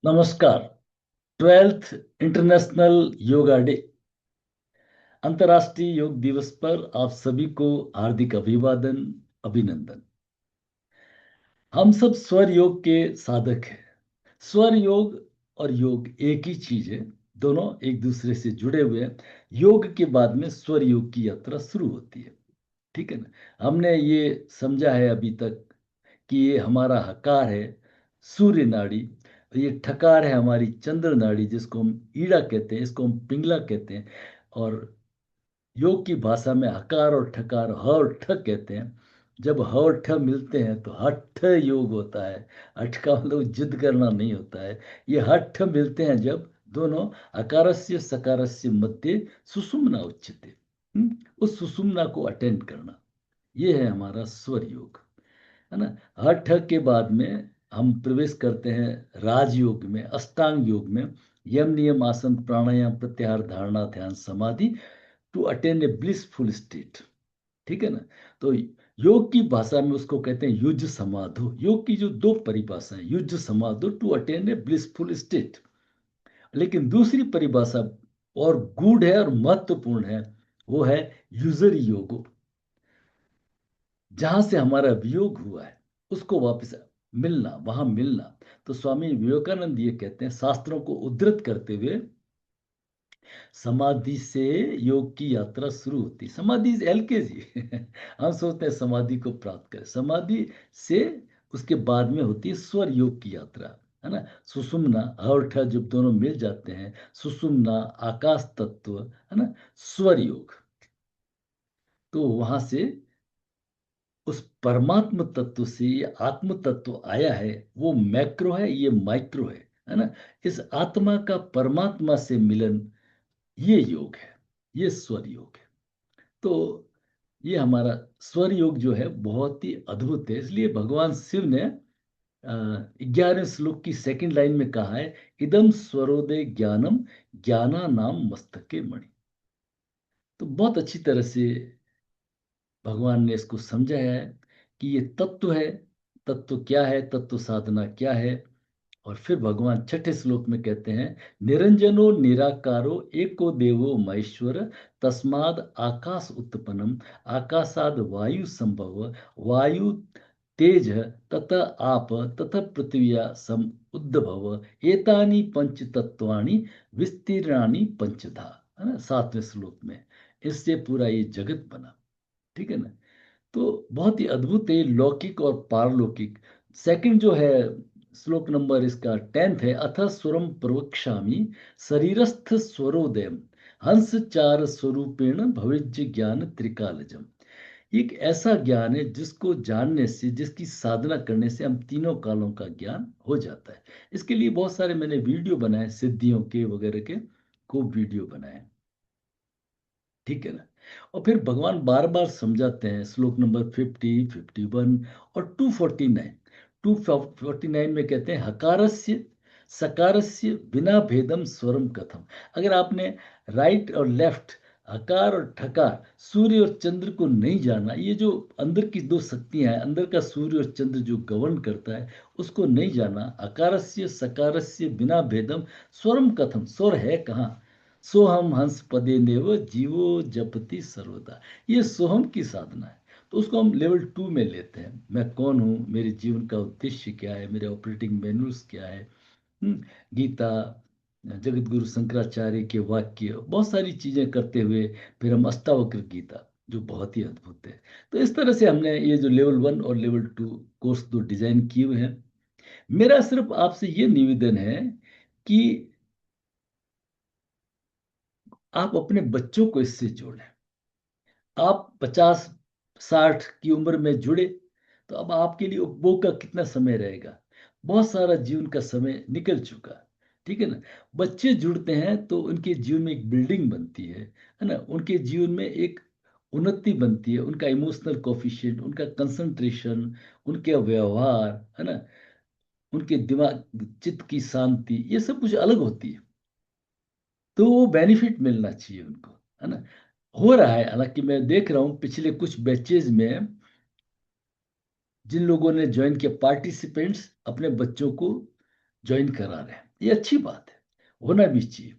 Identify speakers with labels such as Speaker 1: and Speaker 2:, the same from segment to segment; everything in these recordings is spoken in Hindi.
Speaker 1: नमस्कार। 12th इंटरनेशनल योगा डे, अंतर्राष्ट्रीय योग दिवस पर आप सभी को हार्दिक अभिवादन, अभिनंदन। हम सब स्वर योग के साधक हैं। स्वर योग और योग एक ही चीज है, दोनों एक दूसरे से जुड़े हुए हैं। योग के बाद में स्वर योग की यात्रा शुरू होती है। ठीक है ना। हमने ये समझा है अभी तक कि ये हमारा हकार है, सूर्य नाड़ी, और ये ठकार है हमारी चंद्र नाड़ी, जिसको हम ईड़ा कहते हैं, इसको हम पिंगला कहते हैं। और योग की भाषा में हकार और ठकार, ह और ठ कहते हैं। जब ह और ठ मिलते हैं तो हठ योग होता है। हठ का मतलब जिद करना नहीं होता है। ये हठ मिलते हैं जब दोनों अकारस्य सकारस्य मध्य सुषुम्ना उच्यते। उस सुषुम्ना को अटेंड करना, ये है हमारा स्वर योग, है ना। हर ठग के बाद में हम प्रवेश करते हैं राजयोग में, अष्टांग योग में। यम नियम आसन प्राणायाम प्रत्याहार dharana dhyana samadhi to attain a blissful state. ठीक है ना। तो योग की भाषा में उसको कहते हैं युज्य समाधो। योग की जो दो परिभाषाएं, युज्य समाधो to attain a blissful state. लेकिन दूसरी परिभाषा और गूढ़ है और महत्वपूर्ण है, वो है यूजर योगो। जहां से हमारा वियोग हुआ है उसको वापस मिलना, वहां मिलना। तो स्वामी विवेकानंद ये कहते हैं, शास्त्रों को उद्धृत करते हुए, समाधि से योग की यात्रा शुरू होती है। समाधि इज एलकेजी। हम सोचते हैं समाधि को प्राप्त करें, समाधि से उसके बाद में होती है स्वर योग की यात्रा, है ना। सुषुम्ना और ठ जब दोनों मिल जाते हैं, सुषुम्ना आकाश तत्व, है ना, स्वर योग, तो वहां से उस परमात्म तत्व से ये आत्म तत्व आया है। वो मैक्रो है, ये माइक्रो है ना। इस आत्मा का परमात्मा से मिलन, ये योग है, ये स्वर योग है। तो ये हमारा स्वर योग जो है बहुत ही अद्भुत है। इसलिए भगवान शिव ने 11वें श्लोक की सेकंड लाइन में कहा है, इदम स्वरोदय ज्ञानम ज्ञाना नाम मस्तके मणि। तो बहुत अच्छी तरह से भगवान ने इसको समझाया है कि ये तत्व है। तत्व क्या है, तत्व साधना क्या है। और फिर भगवान छठे श्लोक में कहते हैं, निरंजनो निराकारो एको देवो महेश्वर तस्माद आकाश उत्पन्नम आकाशाद वायु संभव वायु तेज तत आप तत पृथ्विया सम उद्भव एतानि पंच तत्वानि विस्तीर्णानि पंचधा, है ना, सातवें श्लोक में। इससे पूरा ये जगत बना। ठीक है ना। तो बहुत ही अद्भुत है, लौकिक और पारलौकिक। सेकंड जो है श्लोक नंबर इसका 10th है, अथ स्वरम प्रवक्ष्यामि शरीरस्थ स्वरोदयम हंस चार स्वरूपेण भविज्य ज्ञान त्रिकालजम। एक ऐसा ज्ञान है जिसको जानने से, जिसकी साधना करने से हम तीनों कालों का ज्ञान हो जाता है। इसके लिए बहुत सारे मैंने वीडियो बनाए, सिद्धियों के वगैरह के खूब वीडियो बनाए। ठीक है ना। और फिर भगवान बार बार समझाते हैं, श्लोक नंबर 50, 51 और 249। 249 में कहते हैं, हकारस्य सकारस्य बिना भेदम स्वरम कथम। अगर आपने राइट और लेफ्ट, हकार और ठकार, सूर्य और चंद्र को नहीं जाना, ये जो अंदर की दो शक्तियां हैं, अंदर का सूर्य और चंद्र जो गवर्न करता है, उसको नहीं जाना, अकारस्य सकारस्य बिना भेदम स्वरम कथम, स्वर है कहाँ। सोहम हंस पदे नेव जीवो जपति सर्वदा। ये सोहम की साधना है। तो उसको हम लेवल 2 में लेते हैं, मैं कौन हूँ, मेरे जीवन का उद्देश्य क्या है, मेरे ऑपरेटिंग मैनुअल्स क्या है। गीता, जगत गुरु शंकराचार्य के वाक्य, बहुत सारी चीजें करते हुए फिर हम अष्टावक्र गीता, जो बहुत ही अद्भुत है। तो इस तरह से हमने ये जो लेवल 1 और लेवल 2 कोर्स दो डिजाइन किए हुए हैं। मेरा सिर्फ आपसे ये निवेदन है कि आप अपने बच्चों को इससे जोड़ें। आप 50-60 की उम्र में जुड़े, तो अब आपके लिए उपभोग का कितना समय रहेगा। बहुत सारा जीवन का समय निकल चुका। ठीक है ना। बच्चे जुड़ते हैं तो उनके जीवन में एक बिल्डिंग बनती है ना। उनके जीवन में एक उन्नति बनती है, उनका इमोशनल कोफिशिएंट, उनका कंसंट्रेशन, उनके व्यवहार, है ना, उनके दिमाग चित्त की शांति, ये सब कुछ अलग होती है। तो वो बेनिफिट मिलना चाहिए उनको, है ना। हो रहा है, हालांकि मैं देख रहा हूँ पिछले कुछ बैचेज में जिन लोगों ने ज्वाइन किया, पार्टिसिपेंट्स अपने बच्चों को ज्वाइन करा रहे हैं। ये अच्छी बात है, होना भी चाहिए।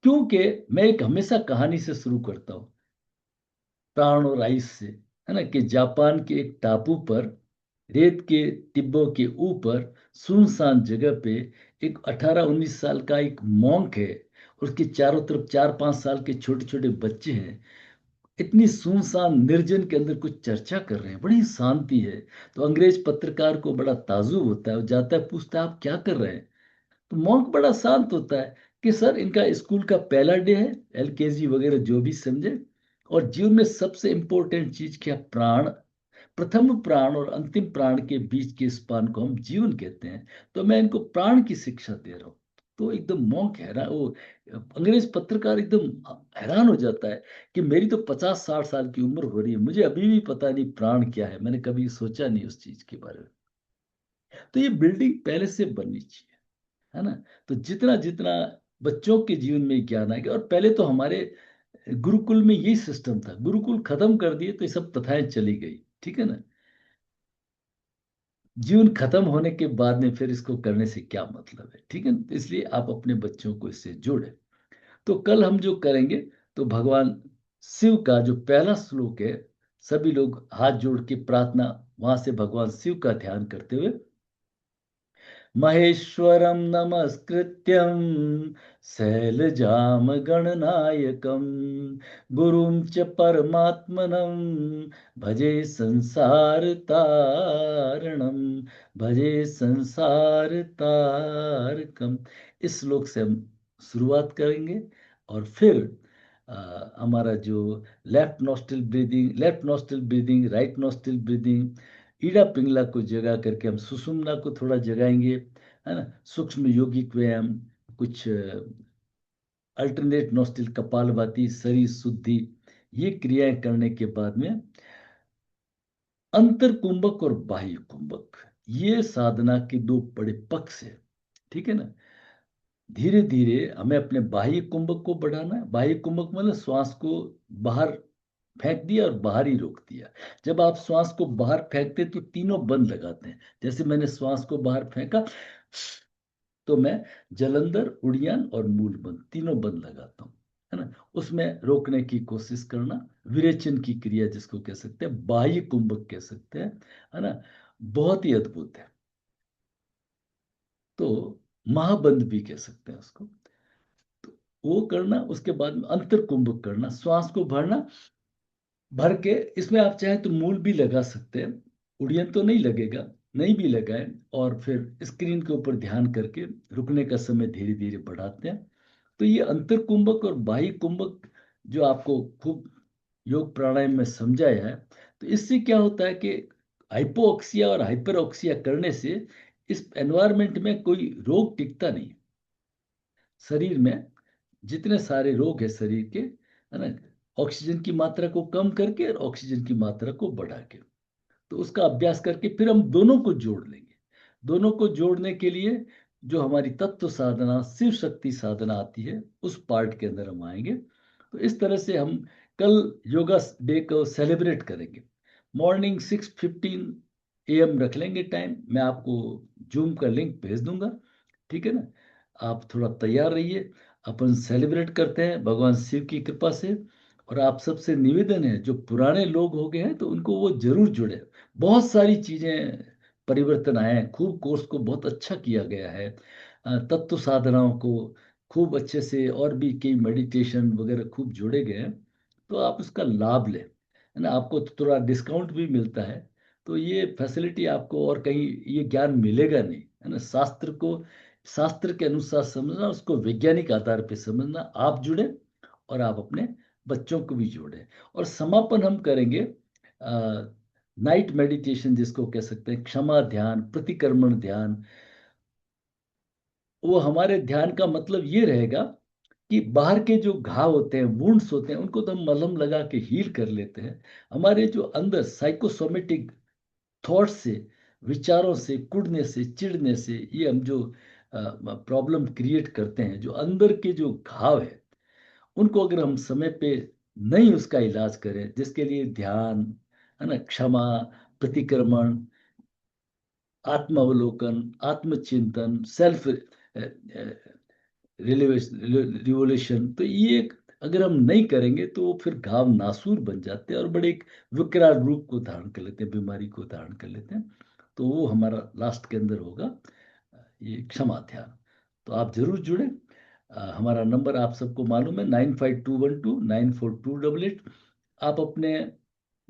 Speaker 1: क्योंकि मैं एक हमेशा कहानी से शुरू करता हूँ, प्राण और आइस से, है ना, कि जापान के एक टापू पर, रेत के टिब्बों के ऊपर, सुनसान जगह पे, एक 18-19 साल का एक मॉन्क है, उसके चारों तरफ 4-5 साल के छोटे छोटे बच्चे हैं, इतनी सुनसान निर्जन के अंदर कुछ चर्चा कर रहे हैं, बड़ी शांति है। तो अंग्रेज पत्रकार को बड़ा ताजुब होता है, वो जाता है, पूछता है आप क्या कर रहे हैं। तो मॉन्क बड़ा शांत होता है कि सर इनका स्कूल का पहला डे है, एलकेजी वगैरह जो भी समझे, और जीवन में सबसे इंपॉर्टेंट चीज क्या, प्राण, प्रथम प्राण और अंतिम प्राण के बीच के स्पान को हम जीवन कहते हैं। तो मैं इनको प्राण की शिक्षा दे रहा हूँ। तो एकदम मौन हैरान, वो अंग्रेज पत्रकार एकदम हैरान हो जाता है कि मेरी तो 50-60 साल की उम्र हो रही है, मुझे अभी भी पता नहीं प्राण क्या है, मैंने कभी सोचा नहीं उस चीज के बारे में। तो ये बिल्डिंग पहले से बननी चाहिए, है ना। तो जितना जितना बच्चों के जीवन में ज्ञान आएगा, और पहले तो हमारे गुरुकुल में यही सिस्टम था, गुरुकुल खत्म कर दिए तो ये सब प्रथाएं चली गई, ठीक है ना। जीवन खत्म होने के बाद में फिर इसको करने से क्या मतलब है, ठीक है ना? तो इसलिए आप अपने बच्चों को इससे जोड़ें। तो कल हम जो करेंगे, तो भगवान शिव का जो पहला श्लोक है, सभी लोग हाथ जोड़ के प्रार्थना, वहां से भगवान शिव का ध्यान करते हुए, महेश्वरं नमस्कृत्यं शैलजामगणनायकं गुरुं च परमात्मनं भजे संसार तारणं, भजे संसार तारकम। इस श्लोक से हम शुरुआत करेंगे, और फिर हमारा जो left nostril breathing, right nostril breathing, Ida Pingala को जगा करके हम सुषुम्ना को थोड़ा जगाएंगे, है ना। सूक्ष्म यौगिक व्यायाम, कुछ अल्टरनेट नॉस्टिल, कपालभाति, शरीर शुद्धि, ये क्रियाएं करने के बाद में अंतर कुंभक और बाह्य कुंभक, ये साधना के दो बड़े पक्ष है, ठीक है ना। धीरे धीरे हमें अपने बाह्य कुंभक को बढ़ाना है। बाह्य कुंभक मतलब श्वास को बाहर फेंक दिया और बाहर ही रोक दिया। जब आप श्वास को बाहर फेंकते तो तीनों बंद लगाते हैं, जैसे मैंने श्वास को बाहर फेंका, तो मैं जलंधर, उड़ियान और मूल बंद, तीनों बंद लगाता हूँ, है ना। उसमें रोकने की कोशिश करना, विरेचन की क्रिया जिसको कह सकते हैं, बाह्य कुंभक कह सकते हैं, है ना। बहुत ही अद्भुत है। तो महाबंद भी कह सकते हैं उसको। तो वो करना, उसके बाद में अंतर कुंभक करना, श्वास को भरना, भर के इसमें आप चाहें तो मूल भी लगा सकते हैं, उड़ियन तो नहीं लगेगा, नहीं भी लगाए, और फिर स्क्रीन के ऊपर ध्यान करके रुकने का समय धीरे धीरे बढ़ाते हैं। तो ये अंतर कुंभक और बाह्य कुंभक जो आपको खूब योग प्राणायाम में समझाया है, तो इससे क्या होता है कि हाइपोक्सिया और हाइपरऑक्सिया करने से इस एनवायरनमेंट में कोई रोग टिकता नहीं। शरीर में जितने सारे रोग है शरीर के, है ना, ऑक्सीजन की मात्रा को कम करके और ऑक्सीजन की मात्रा को बढ़ा के, तो उसका अभ्यास करके फिर हम दोनों को जोड़ लेंगे। दोनों को जोड़ने के लिए जो हमारी तत्व साधना, शिव शक्ति साधना आती है, उस पार्ट के अंदर हम आएंगे। तो इस तरह से हम कल योगा डे को सेलिब्रेट करेंगे। मॉर्निंग 6:15 AM रख लेंगे टाइम, मैं आपको जूम का लिंक भेज दूंगा, ठीक है ना। आप थोड़ा तैयार रहिए, अपन सेलिब्रेट करते हैं भगवान शिव की कृपा से। और आप सबसे निवेदन है, जो पुराने लोग हो गए हैं तो उनको वो जरूर जुड़े। बहुत सारी चीजें परिवर्तन आए हैं, खूब कोर्स को बहुत अच्छा किया गया है, तत्व साधनाओं को खूब अच्छे से, और भी कई मेडिटेशन वगैरह खूब जोड़े गए हैं। तो आप उसका लाभ लें, है ना। आपको तो थोड़ा डिस्काउंट भी मिलता है। तो ये फैसिलिटी आपको और कहीं ये ज्ञान मिलेगा नहीं, है ना। शास्त्र को शास्त्र के अनुसार समझना, उसको वैज्ञानिक आधार पे समझना। आप जुड़े और आप अपने बच्चों को भी जोड़ें। और समापन हम करेंगे नाइट मेडिटेशन जिसको कह सकते हैं, क्षमा ध्यान, प्रतिक्रमण ध्यान। वो हमारे ध्यान का मतलब ये रहेगा कि बाहर के जो घाव होते हैं, वुंड्स होते हैं, उनको तो हम मलहम लगा के हील कर लेते हैं। हमारे जो अंदर साइकोसोमेटिक थॉट्स से, विचारों से, कुड़ने से, चिढ़ने से, ये हम जो प्रॉब्लम क्रिएट करते हैं, जो अंदर के जो घाव है, उनको अगर हम समय पे नहीं उसका इलाज करें, जिसके लिए ध्यान, है ना, क्षमा, प्रतिक्रमण, आत्मावलोकन, आत्मचिंतन, सेल्फ रिवोल्यूशन, तो ये अगर हम नहीं करेंगे तो वो फिर घाव नासूर बन जाते हैं और बड़े एक विकराल रूप को धारण कर लेते हैं, बीमारी को धारण कर लेते हैं। तो वो हमारा लास्ट के अंदर होगा ये क्षमा ध्यान। तो आप जरूर जुड़े। हमारा नंबर आप सबको मालूम है, 9521294288। आप अपने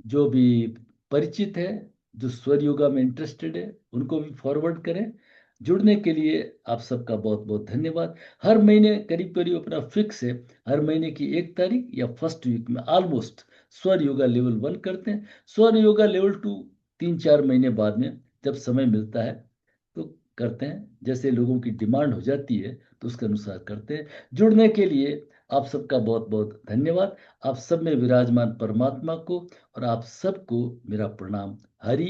Speaker 1: जो भी परिचित है, जो स्वर योगा में इंटरेस्टेड है, उनको भी फॉरवर्ड करें। जुड़ने के लिए आप सबका बहुत बहुत धन्यवाद। हर महीने करीब करीब अपना फिक्स है, हर महीने की 1 तारीख या फर्स्ट वीक में ऑलमोस्ट स्वर योगा लेवल 1 करते हैं। स्वर योगा लेवल 2 3-4 महीने बाद में जब समय मिलता है तो करते हैं, जैसे लोगों की डिमांड हो जाती है तो उसके अनुसार करते हैं। जुड़ने के लिए आप सबका बहुत बहुत धन्यवाद। आप सब में विराजमान परमात्मा को और आप सबको मेरा प्रणाम। हरि